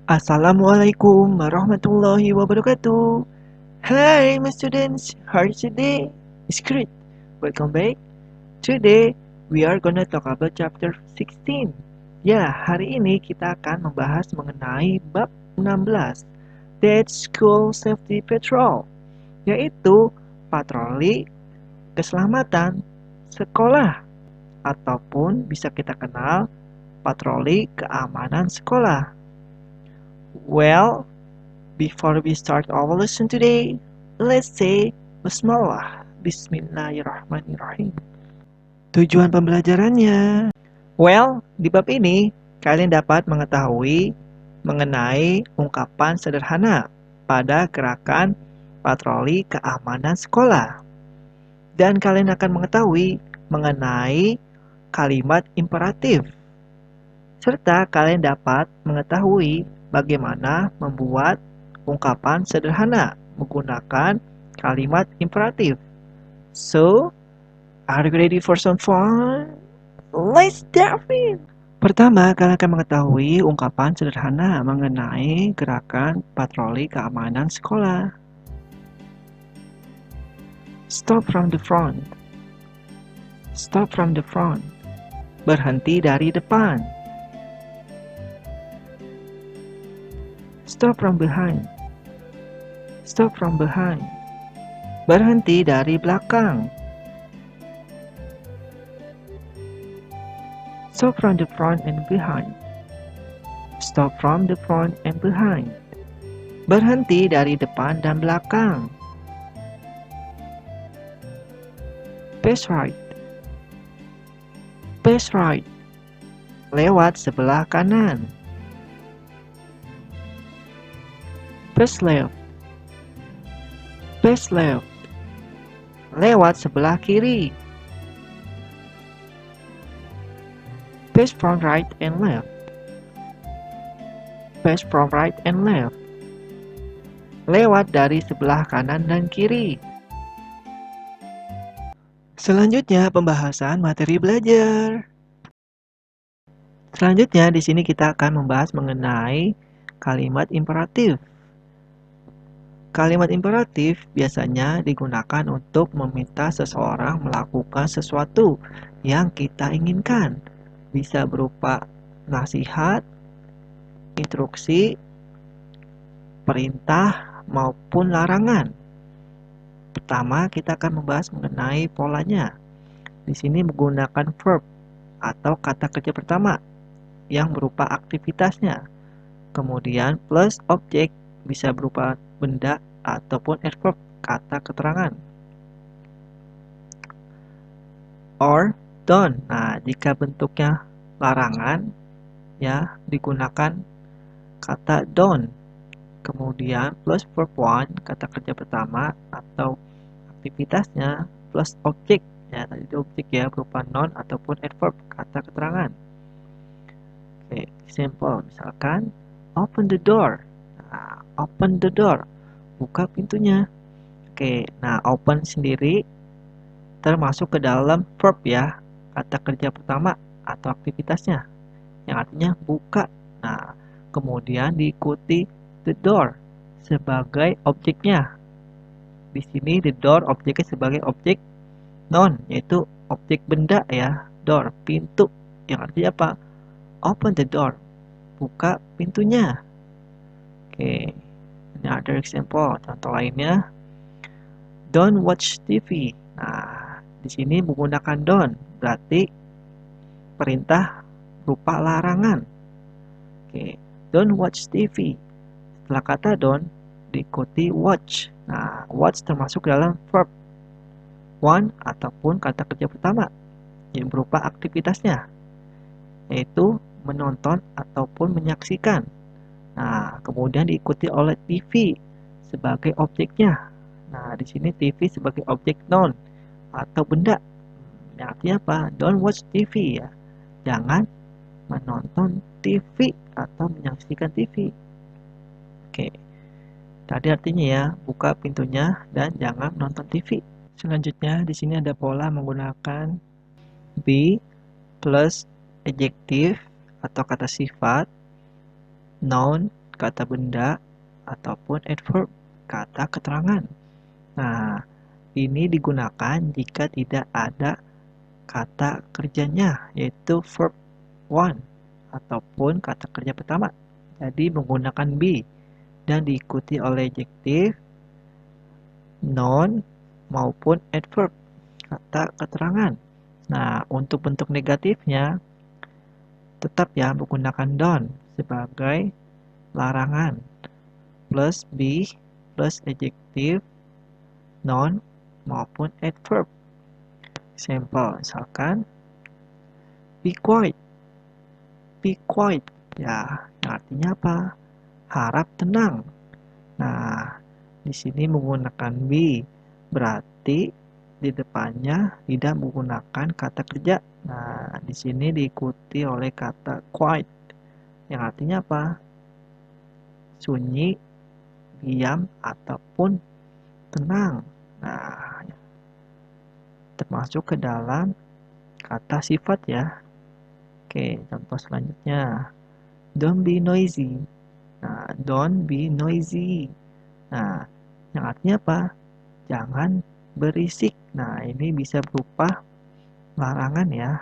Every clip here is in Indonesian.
Assalamualaikum warahmatullahi wabarakatuh. Hi, my students. How are you today? It's great. Welcome back. Today, we are gonna talk about chapter 16. Ya, hari ini kita akan membahas mengenai bab 16. That's School Safety Patrol, yaitu patroli keselamatan sekolah ataupun bisa kita kenal patroli keamanan sekolah. Well, before we start our lesson today, let's say Bismillah. Bismillahirrahmanirrahim. Tujuan pembelajarannya. Well, di bab ini, kalian dapat mengetahui mengenai ungkapan sederhana pada gerakan patroli keamanan sekolah. Dan kalian akan mengetahui mengenai kalimat imperatif. Serta kalian dapat mengetahui bagaimana membuat ungkapan sederhana menggunakan kalimat imperatif. So, are you ready for some fun? Let's dive in! Pertama, kalian akan mengetahui ungkapan sederhana mengenai gerakan patroli keamanan sekolah. Stop from the front. Stop from the front. Berhenti dari depan. Stop from behind. Stop from behind. Berhenti dari belakang. Stop from the front and behind. Stop from the front and behind. Berhenti dari depan dan belakang. Face right. Face right. Lewat sebelah kanan. Face left. Face left. Lewat sebelah kiri. Face from right and left. Face from right and left. Lewat dari sebelah kanan dan kiri. Selanjutnya pembahasan materi belajar. Selanjutnya di sini kita akan membahas mengenai kalimat imperatif. Kalimat imperatif biasanya digunakan untuk meminta seseorang melakukan sesuatu yang kita inginkan. Bisa berupa nasihat, instruksi, perintah, maupun larangan. Pertama, kita akan membahas mengenai polanya. Di sini menggunakan verb atau kata kerja pertama yang berupa aktivitasnya. Kemudian plus objek bisa berupa benda ataupun adverb kata keterangan. Or don't. Nah, jika bentuknya larangan ya digunakan kata don't. Kemudian plus verb one kata kerja pertama atau aktivitasnya plus objek ya tadi objek ya berupa noun ataupun adverb kata keterangan. Oke, example misalkan open the door. Nah, open the door. Buka pintunya. Oke, nah open sendiri termasuk ke dalam verb ya, kata kerja pertama atau aktivitasnya, yang artinya buka. Nah, kemudian diikuti the door sebagai objeknya. Di sini the door objeknya sebagai objek noun, yaitu objek benda ya, door, pintu, yang artinya apa? Open the door, buka pintunya. Oke. Another example, contoh lainnya, don't watch TV. Nah, di sini menggunakan don't, berarti perintah berupa larangan. Oke, don't watch TV. Setelah kata don't, diikuti watch. Nah, watch termasuk dalam verb one ataupun kata kerja pertama yang berupa aktivitasnya, yaitu menonton ataupun menyaksikan. Nah, kemudian diikuti oleh TV sebagai objeknya. Nah, di sini TV sebagai objek noun atau benda. Yang artinya apa? Don't watch TV ya. Jangan menonton TV atau menyaksikan TV. Oke. Tadi artinya ya, buka pintunya dan jangan menonton TV. Selanjutnya di sini ada pola menggunakan be plus adjektif atau kata sifat, noun, kata benda, ataupun adverb, kata keterangan. Nah, ini digunakan jika tidak ada kata kerjanya, yaitu verb one, ataupun kata kerja pertama. Jadi menggunakan be, dan diikuti oleh adjektif, noun, maupun adverb, kata keterangan. Nah, untuk bentuk negatifnya, tetap ya menggunakan don't sebagai larangan, plus be, plus adjektif, noun, maupun adverb. Sampel, misalkan, be quiet. Be quiet, ya, artinya apa? Harap tenang. Nah, di sini menggunakan be, berarti di depannya tidak menggunakan kata kerja. Nah, di sini diikuti oleh kata quiet, yang artinya apa? Sunyi, diam, ataupun tenang. Nah, termasuk ke dalam kata sifat ya. Oke, contoh selanjutnya. Don't be noisy. Nah, don't be noisy. Nah, yang artinya apa? Jangan berisik. Nah, ini bisa berupa larangan ya.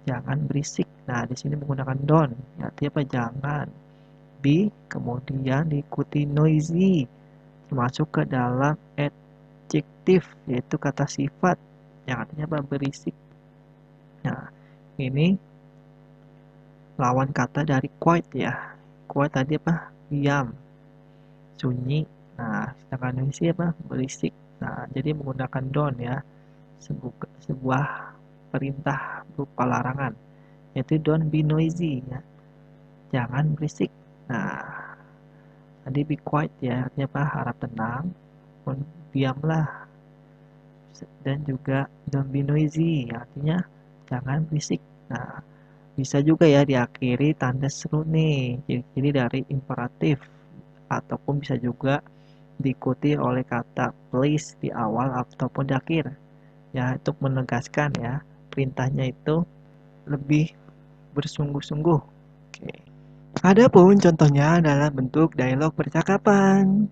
Jangan berisik. Nah, di sini menggunakan don't. Artinya apa? Jangan. Be, kemudian diikuti noisy. Termasuk ke dalam adjektif, yaitu kata sifat. Yang artinya apa? Berisik. Nah, ini lawan kata dari quiet ya. Quiet tadi apa? Diam. Sunyi. Nah, sedangkan noisy apa? Berisik. Nah, jadi menggunakan don't ya. Sebuah perintah berupa larangan, yaitu don't be noisy ya. Jangan berisik. Nah, tadi be quiet ya, artinya apa? Harap tenang, pun diamlah. Dan juga don't be noisy, artinya jangan berisik. Nah, bisa juga ya diakhiri tanda seru nih, jadi dari imperatif, ataupun bisa juga diikuti oleh kata please di awal ataupun di akhir. Ya, untuk menegaskan ya, perintahnya itu lebih bersungguh-sungguh. Oke. Adapun contohnya dalam bentuk dialog percakapan.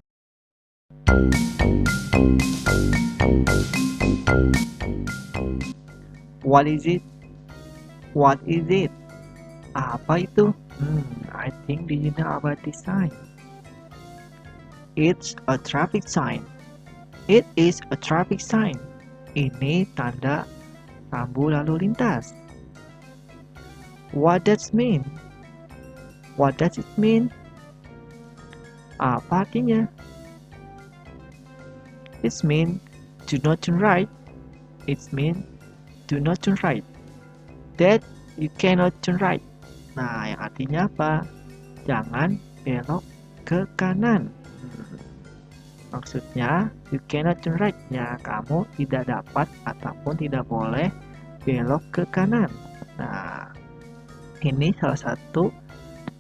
What is it? What is it? Apa itu? I think do you know about this sign? It's a traffic sign. It is a traffic sign. Ini tanda rambu lalu lintas. What does it mean? What does it mean? Apa artinya? It means do not turn right. It means do not turn right. That you cannot turn right. Nah, yang artinya apa? Jangan belok ke kanan. Maksudnya, you cannot turn right. Ya, kamu tidak dapat ataupun tidak boleh belok ke kanan. Nah, ini salah satu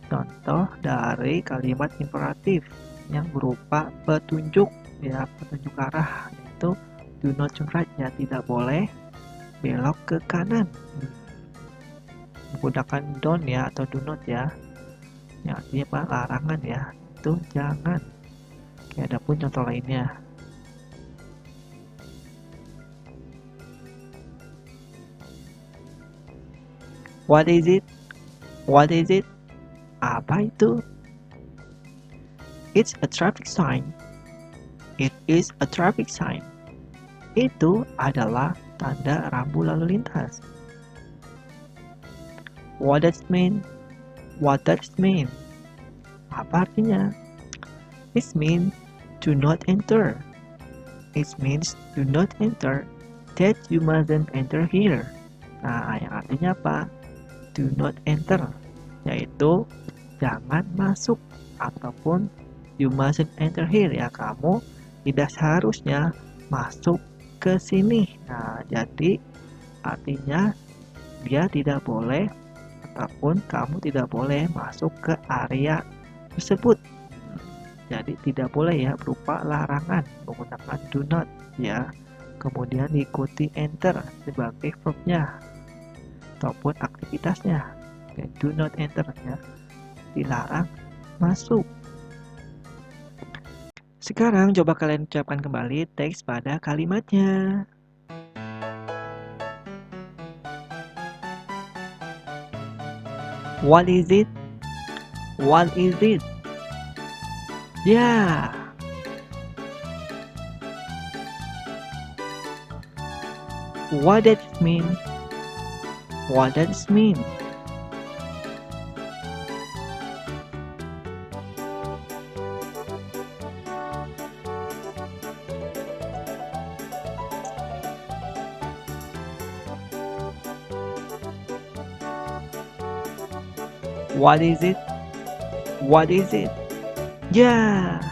contoh dari kalimat imperatif yang berupa petunjuk, ya, petunjuk arah, yaitu do not turn right, ya, tidak boleh belok ke kanan. Menggunakan don't ya atau do not ya, yang artinya apa? Larangan ya, itu jangan. Oke, ada pun contoh lainnya. What is it? What is it? Apa itu? It's a traffic sign. It is a traffic sign. Itu adalah tanda rambu lalu lintas. What does it mean? What does it mean? Apa artinya? It means do not enter. It means do not enter. That you mustn't enter here. Nah, yang artinya apa? Do not enter, yaitu jangan masuk, ataupun you mustn't enter here, ya, kamu tidak seharusnya masuk ke sini. Nah, jadi artinya dia tidak boleh ataupun kamu tidak boleh masuk ke area tersebut. Jadi tidak boleh ya, berupa larangan menggunakan do not ya. Kemudian diikuti enter sebagai verbnya ataupun aktivitasnya. Oke, do not enter ya, dilarang masuk. Sekarang coba kalian ucapkan kembali teks pada kalimatnya. What is it? What is it? Yeah. What does it mean? What does it mean? What is it? What is it? Yeah.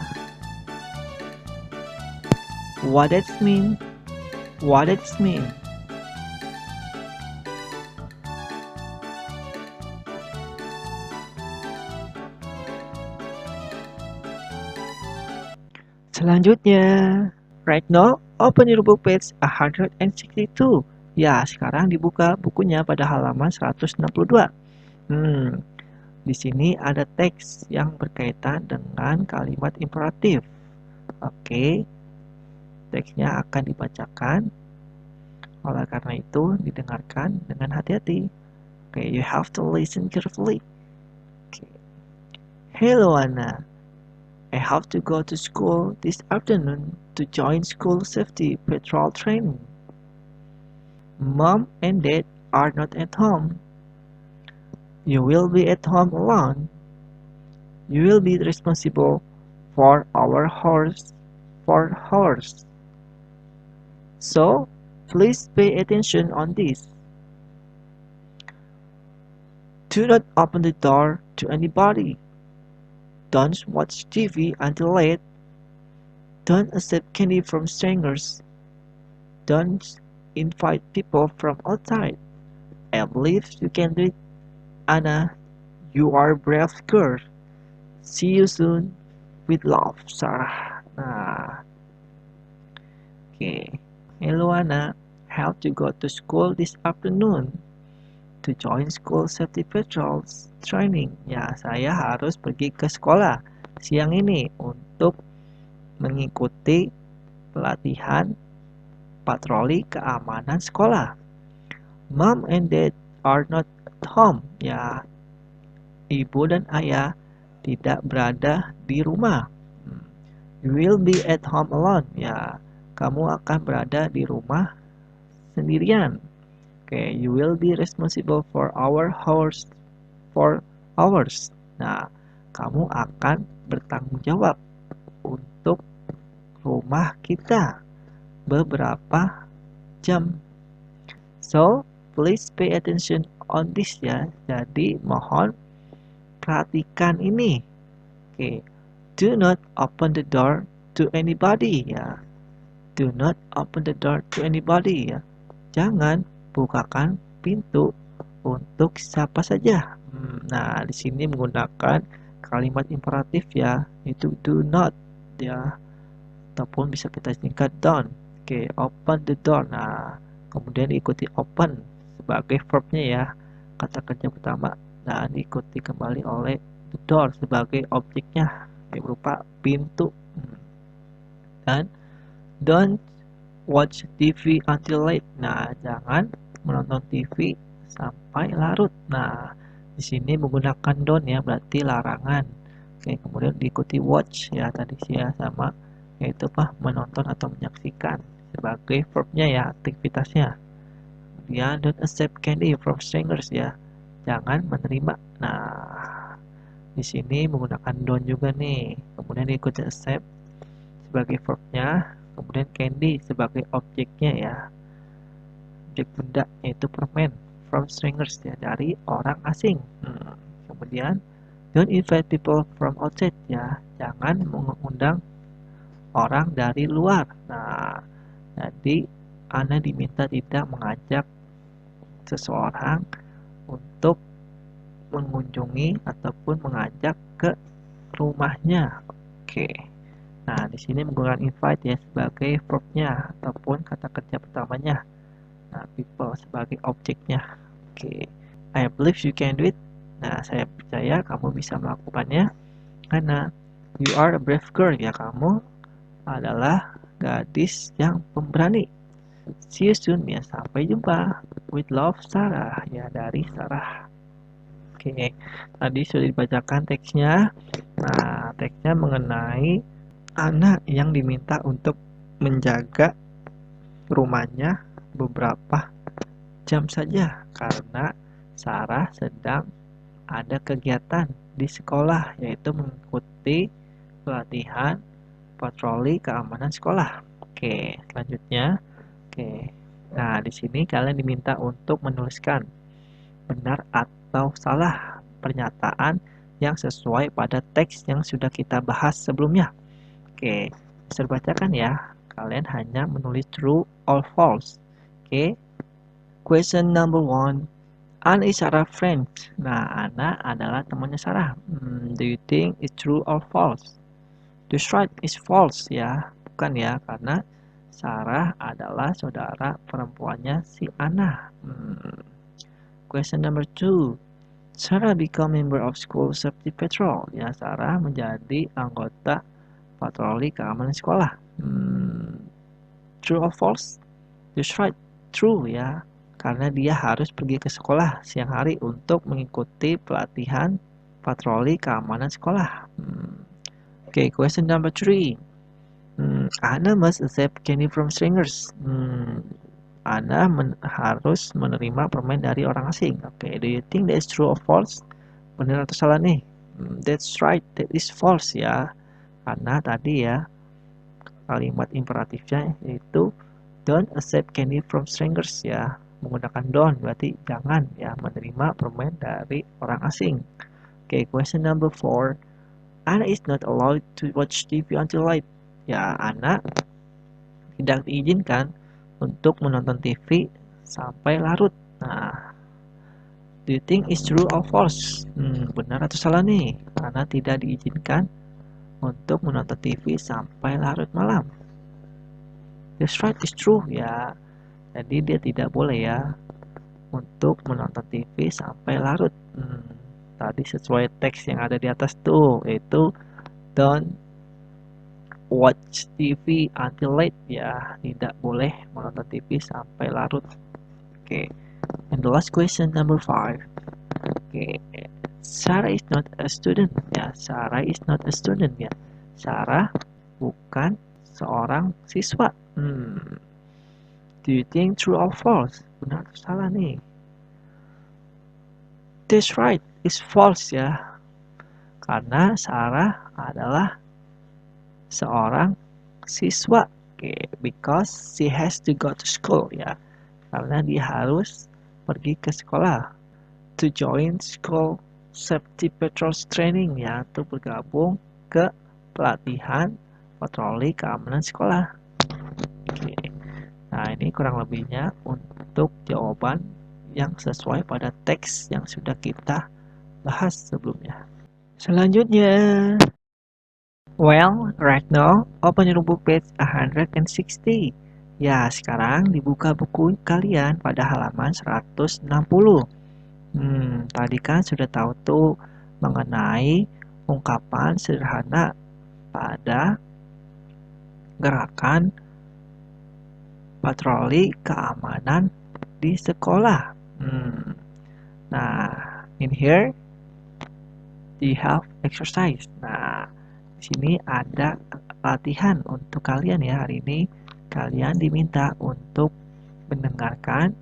What does it mean? What does it mean? Selanjutnya, right now, open your book page 162. Ya, sekarang dibuka bukunya pada halaman 162. Di sini ada teks yang berkaitan dengan kalimat imperatif. Oke, teksnya akan dibacakan. Oleh karena itu, didengarkan dengan hati-hati. Oke, you have to listen carefully. Okay. Hello, Anna. I have to go to school this afternoon to join school safety patrol training. Mom and Dad are not at home. You will be at home alone. You will be responsible for our horse. So, please pay attention on this. Do not open the door to anybody. Don't watch TV until late. Don't accept candy from strangers. Don't invite people from outside. I believe you can do it, Anna. You are a brave girl. See you soon. With love, Sarah. Nah, oke. Hello, Anna. I have to go to school this afternoon to join school safety patrols training. Ya, saya harus pergi ke sekolah siang ini untuk mengikuti pelatihan patroli keamanan sekolah. Mom and Dad are not at home. Ya, ibu dan ayah tidak berada di rumah. You will be at home alone. Ya, kamu akan berada di rumah sendirian. Oke, you will be responsible for our house for hours. Nah, kamu akan bertanggung jawab untuk rumah kita beberapa jam. So, please pay attention on this ya. Jadi, mohon perhatikan ini. Oke, do not open the door to anybody ya. Do not open the door to anybody ya. Jangan bukakan pintu untuk siapa saja. Nah, di sini menggunakan kalimat imperatif ya, itu do not ya, ataupun bisa kita singkat don't. Oke, open the door. Nah, kemudian diikuti open sebagai verbnya ya, kata kerja pertama. Nah, diikuti kembali oleh the door sebagai objeknya, yang berupa pintu. Dan don't watch TV until late. Nah, jangan menonton TV sampai larut. Nah, di sini menggunakan don't ya, berarti larangan. Oke, kemudian diikuti watch ya tadi sih ya, sama yaitu menonton atau menyaksikan sebagai verbnya ya, aktivitasnya. Kemudian don't accept candy from strangers ya, jangan menerima. Nah, di sini menggunakan don't juga nih. Kemudian diikuti accept sebagai verbnya, kemudian candy sebagai objeknya ya, objek benda yaitu permen, from strangers ya, dari orang asing. Kemudian don't invite people from outside ya, jangan mengundang orang dari luar. Nah, jadi Anda diminta tidak mengajak seseorang untuk mengunjungi ataupun mengajak ke rumahnya. Oke. Nah, di sini menggunakan invite ya sebagai verbnya ataupun kata kerja pertamanya. Nah, people sebagai objeknya. Oke. I believe you can do it. Nah, saya percaya kamu bisa melakukannya. Ana, you are a brave girl ya, kamu adalah gadis yang pemberani. See you soon ya, sampai jumpa. With love, Sarah ya, dari Sarah. Oke, tadi sudah dibacakan teksnya. Nah, teksnya mengenai anak yang diminta untuk menjaga rumahnya beberapa jam saja karena Sarah sedang ada kegiatan di sekolah, yaitu mengikuti pelatihan patroli keamanan sekolah. Oke, selanjutnya. Oke. Nah, di sini kalian diminta untuk menuliskan benar atau salah pernyataan yang sesuai pada teks yang sudah kita bahas sebelumnya. Oke, bisa dibacakan ya. Kalian hanya menulis true or false. Oke. Question number one. Anna is Sarah friend. Nah, Anna adalah temannya Sarah. Do you think it's true or false? That's right, it's false ya. Bukan ya, karena Sarah adalah saudara perempuannya si Anna. Question number two. Sarah become member of school safety patrol. Ya, Sarah menjadi anggota patroli keamanan sekolah. True or false? That's right, true ya. Karena dia harus pergi ke sekolah siang hari untuk mengikuti pelatihan patroli keamanan sekolah. Okay, question number three. Anna must accept candy from strangers. Anna harus menerima permen dari orang asing. Okay, do you think that's true or false? Benar atau salah nih? That's right, that is false ya. Karena tadi ya, kalimat imperatifnya yaitu don't accept candy from strangers ya. Menggunakan don't berarti jangan ya menerima permen dari orang asing. Okay, question number four. Anna is not allowed to watch TV until late. Ya, Anna tidak diizinkan untuk menonton TV sampai larut. Nah, do you think it's true or false? Benar atau salah nih? Karena tidak diizinkan untuk menonton TV sampai larut malam. That's right, it's true ya. Jadi dia tidak boleh ya untuk menonton TV sampai larut. Tadi sesuai teks yang ada di atas tuh, yaitu don't watch TV until late ya. Tidak boleh menonton TV sampai larut. Oke. And the last question number 5. Oke. Sarah is not a student ya. Sarah is not a student ya. Sarah bukan seorang siswa. Do you think true or false? Benar atau salah nih? That's right, it's false ya. Karena Sarah adalah seorang siswa. Okay, because she has to go to school ya. Karena dia harus pergi ke sekolah. To join school safety patrols training ya, untuk bergabung ke pelatihan patroli keamanan sekolah. Oke. Nah, ini kurang lebihnya untuk jawaban yang sesuai pada teks yang sudah kita bahas sebelumnya. Selanjutnya, well, right now, open your book page 160. Ya, sekarang dibuka buku kalian pada halaman 160. Tadi kan sudah tahu tuh mengenai ungkapan sederhana pada gerakan patroli keamanan di sekolah. Nah, in here you have exercise. Nah, di sini ada latihan untuk kalian ya. Hari ini kalian diminta untuk mendengarkan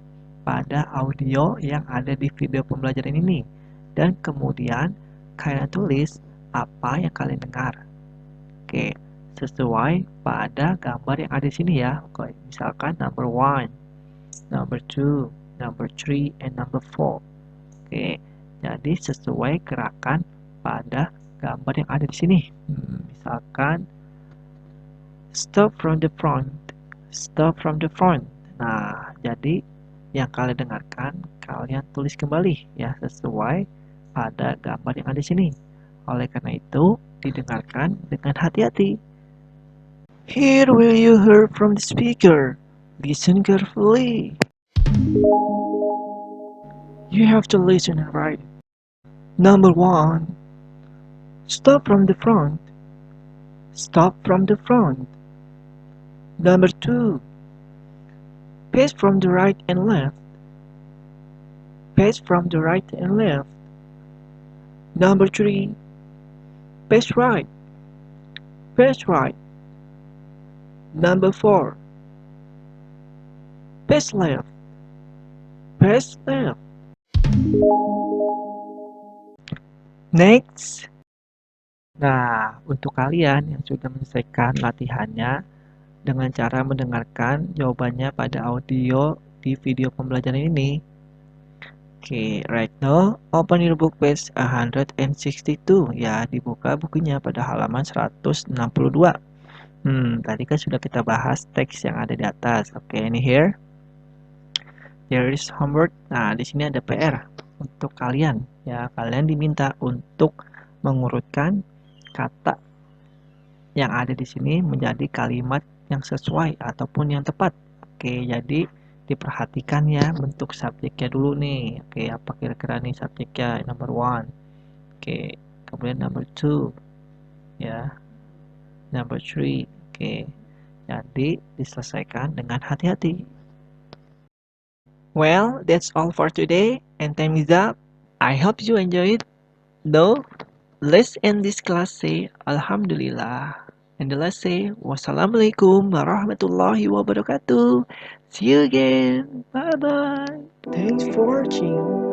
pada audio yang ada di video pembelajaran ini, dan kemudian kalian tulis apa yang kalian dengar. Oke, sesuai pada gambar yang ada di sini ya. Oke, misalkan number 1, number 2, number 3, and number 4. Oke, jadi sesuai gerakan pada gambar yang ada di sini. Misalkan stop from the front, stop from the front. Nah, jadi yang kalian dengarkan, kalian tulis kembali ya sesuai pada gambar yang ada di sini. Oleh karena itu, didengarkan dengan hati-hati. Here will you hear from the speaker. Listen carefully. You have to listen and write. Number 1. Stop from the front. Stop from the front. Number 2. Pace from the right and left. Pace from the right and left. Number 3. Pace right. Pace right. Number 4. Pace left. Pace left. Next. Nah, untuk kalian yang sudah menyelesaikan latihannya dengan cara mendengarkan jawabannya pada audio di video pembelajaran ini. Oke, right now, open your book page 162. Ya, dibuka bukunya pada halaman 162. Tadi kan sudah kita bahas teks yang ada di atas. Oke, ini here. There is homework. Nah, di sini ada PR untuk kalian. Ya, kalian diminta untuk mengurutkan kata yang ada di sini menjadi kalimat yang sesuai ataupun yang tepat. Oke, jadi diperhatikan ya bentuk subjeknya dulu nih. Oke, apa kira-kira nih subjeknya? Number one. Oke, kemudian number two. Ya, number three. Oke, jadi diselesaikan dengan hati-hati. Well, that's all for today, and time is up. I hope you enjoyed. Though, let's end this class say Alhamdulillah. And the last say Wassalamualaikum warahmatullahi wabarakatuh. See you again. Bye bye. Thanks for watching.